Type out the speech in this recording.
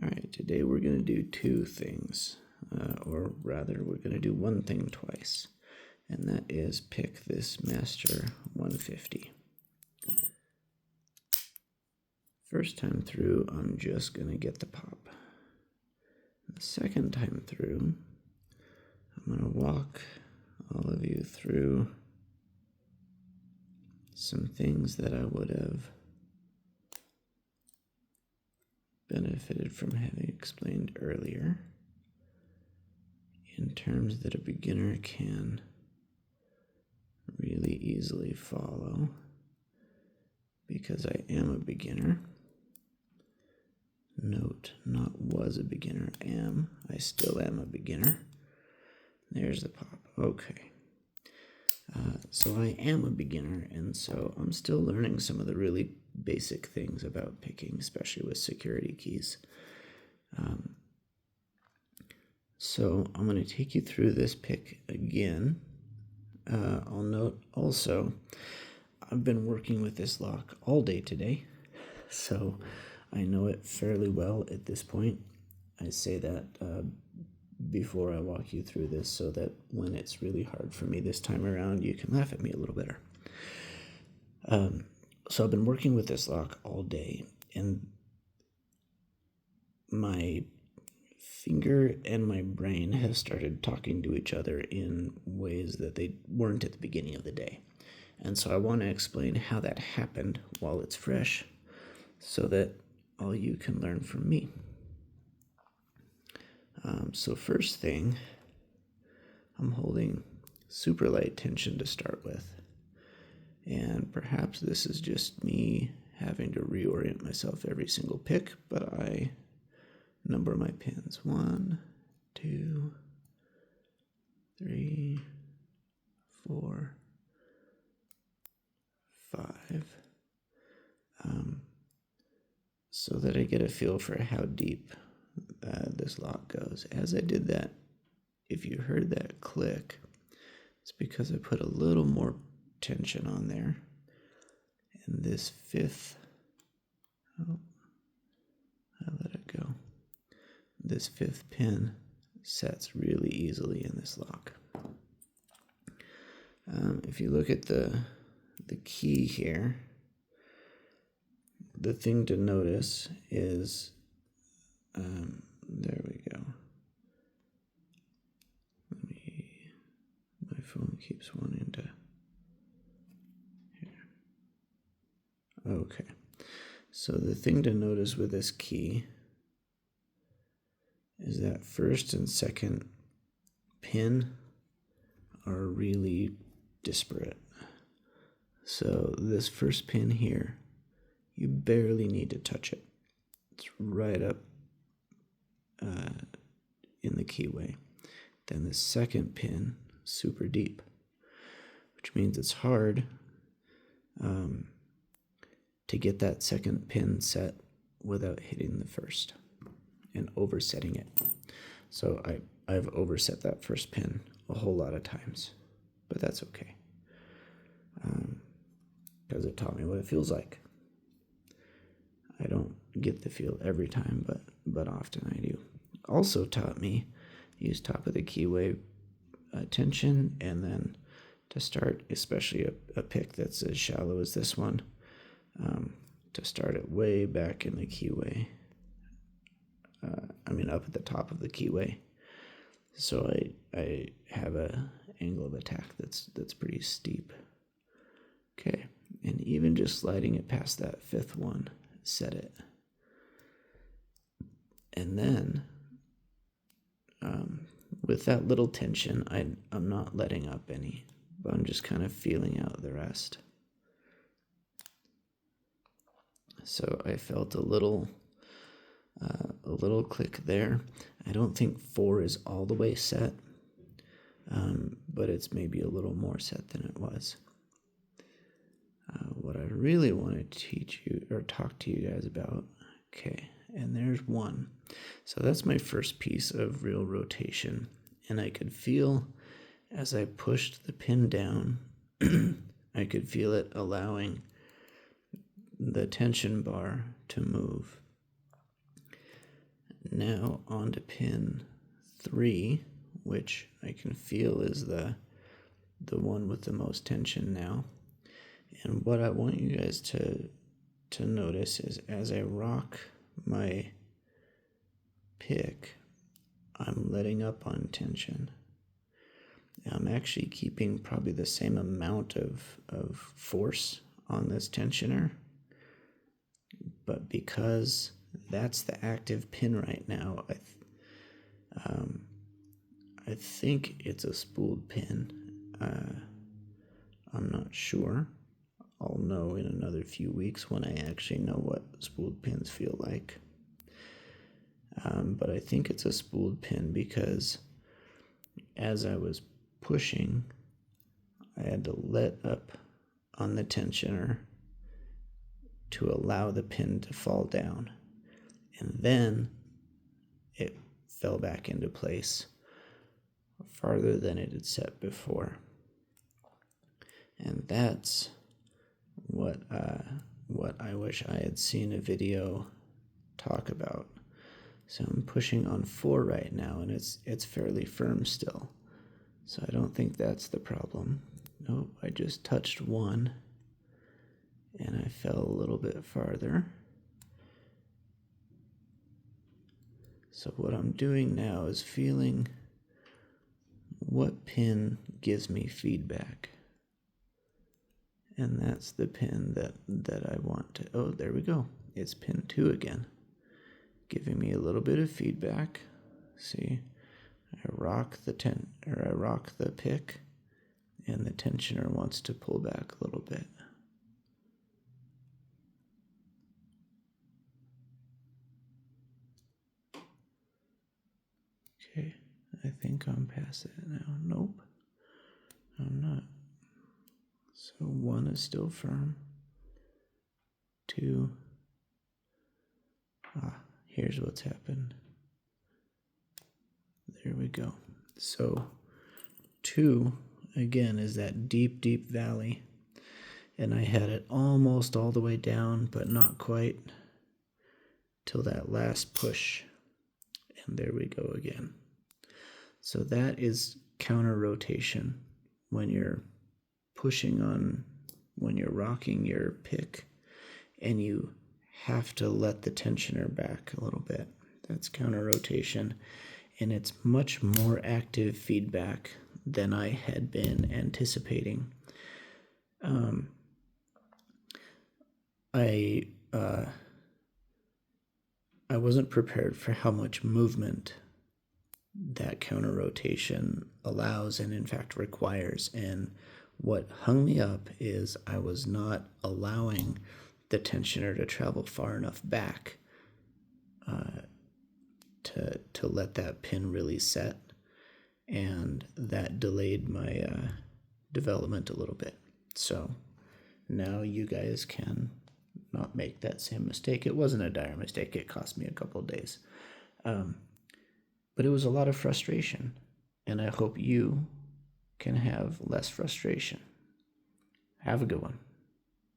All right, today we're going to do two things, or rather we're going to do one thing twice, and that is pick this Master 150. First time through, I'm just going to get the pop. The second time through, I'm going to walk all of you through some things that I would have benefited from having explained earlier in terms that a beginner can really easily follow, because I am a beginner. Note, not was a beginner, am. I still am a beginner. There's the pop. Okay. So I am a beginner, and so I'm still learning some of the really basic things about picking, especially with security keys. So I'm going to take you through this pick again. I'll note also, I've been working with this lock all day today, so I know it fairly well at this point. I say that before I walk you through this so that when it's really hard for me this time around, you can laugh at me a little better. So I've been working with this lock all day, and my finger and my brain have started talking to each other in ways that they weren't at the beginning of the day. And so I want to explain how that happened while it's fresh so that all you can learn from me. So first thing, I'm holding super light tension to start with. And perhaps this is just me having to reorient myself every single pick, but I number my pins. 1, 2, 3, 4, 5. So that I get a feel for how deep this lock goes. As I did that, if you heard that click, it's because I put a little more tension on there. And this fifth, I let it go. This fifth pin sets really easily in this lock. If you look at the key here, the thing to notice is, there we go. My phone keeps wanting to, here. Okay, so the thing to notice with this key is that first and second pin are really disparate. So this first pin here, you barely need to touch it. It's right up in the keyway. Then the second pin, super deep, which means it's hard to get that second pin set without hitting the first and oversetting it. So I've overset that first pin a whole lot of times, but that's okay, because it taught me what it feels like. I don't get the feel every time, but often I do. Also taught me use top of the keyway tension, and then to start, especially a pick that's as shallow as this one, to start it way back in the keyway. Up at the top of the keyway. So I have a angle of attack that's pretty steep. Okay, and even just sliding it past that fifth one, set it. And then with that little tension, I'm not letting up any, but I'm just kind of feeling out the rest. So I felt a little click there. I don't think 4 is all the way set, but it's maybe a little more set than it was. What I really want to teach you or talk to you guys about, okay, and there's 1. So that's my first piece of real rotation, and I could feel as I pushed the pin down, I could feel it allowing the tension bar to move. Now on to pin 3, which I can feel is the one with the most tension now. And what I want you guys to notice is as I rock my pick, I'm letting up on tension. I'm actually keeping probably the same amount of force on this tensioner, but because that's the active pin right now, I think it's a spooled pin. I'm not sure. I'll know in another few weeks when I actually know what spooled pins feel like. But I think it's a spooled pin because as I was pushing, I had to let up on the tensioner to allow the pin to fall down. And then it fell back into place farther than it had set before. And that's what I wish I had seen a video talk about. So I'm pushing on 4 right now, and it's fairly firm still. So I don't think that's the problem. Nope, I just touched 1, and I fell a little bit farther. So what I'm doing now is feeling what pin gives me feedback. And that's the pin that I want to, oh, there we go. It's pin 2 again, giving me a little bit of feedback. See, I rock the pick, and the tensioner wants to pull back a little bit. Okay, I think I'm past it now. Nope, I'm not. So 1 is still firm. 2, here's what's happened. There we go. So 2, again, is that deep, deep valley. And I had it almost all the way down, but not quite, till that last push. And there we go again. So that is counter rotation. When you're pushing on, when you're rocking your pick, and you have to let the tensioner back a little bit. That's counter rotation. And it's much more active feedback than I had been anticipating. I wasn't prepared for how much movement that counter rotation allows and in fact requires. And what hung me up is I was not allowing the tensioner to travel far enough back to let that pin really set, and that delayed my development a little bit. So now you guys can not make that same mistake. It wasn't a dire mistake. It cost me a couple of days. But it was a lot of frustration, and I hope you can have less frustration. Have a good one.